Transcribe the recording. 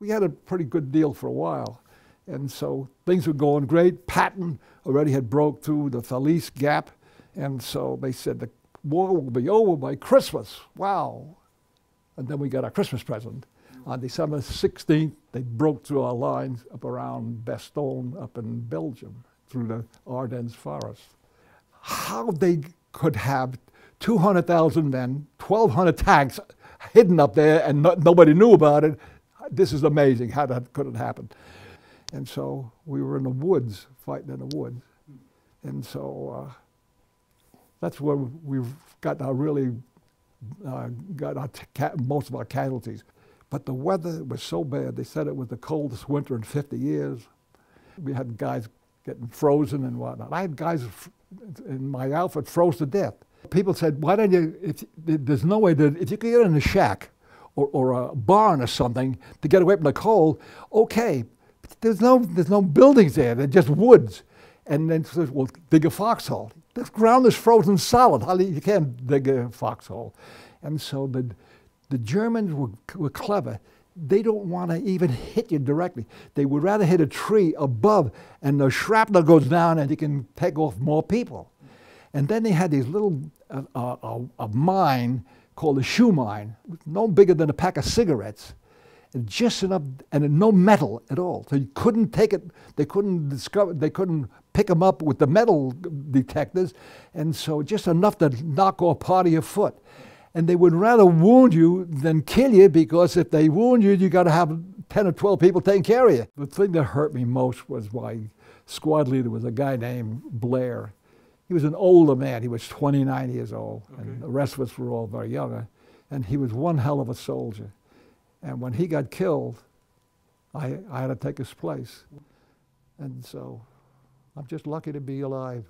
we had a pretty good deal for a while. And so things were going great. Patton already had broke through the Felice Gap. And so they said the war will be over by Christmas. Wow. And then we got our Christmas present. On December 16th, they broke through our lines up around Bastogne up in Belgium through the Ardennes forest. How they could have 200,000 men, 1,200 tanks hidden up there and nobody knew about it, this is amazing how that could have happened. And so we were in the woods, fighting in the woods. And so that's where we've got our really, most of our casualties. But the weather was so bad, they said it was the coldest winter in 50 years. We had guys getting frozen and whatnot. I had guys in my outfit froze to death. People said, why don't you, there's no way that if you could get in a shack or a barn or something to get away from the cold, okay. But there's no buildings there, they're just woods. And then says, well, dig a foxhole. The ground is frozen solid. You can't dig a foxhole. And so the Germans were clever. They don't want to even hit you directly. They would rather hit a tree above, and the shrapnel goes down, and you can take off more people. And then they had these little a mine called a shoe mine, no bigger than a pack of cigarettes, and just enough, and no metal at all. So you couldn't take it. They couldn't pick them up with the metal detectors, and so just enough to knock off part of your foot. And they would rather wound you than kill you, because if they wound you, you got to have 10 or 12 people taking care of you. The thing that hurt me most was my squad leader was a guy named Blair. He was an older man. He was 29 years old, and the rest of us were all very young. And he was one hell of a soldier. And when he got killed, I had to take his place. And so I'm just lucky to be alive.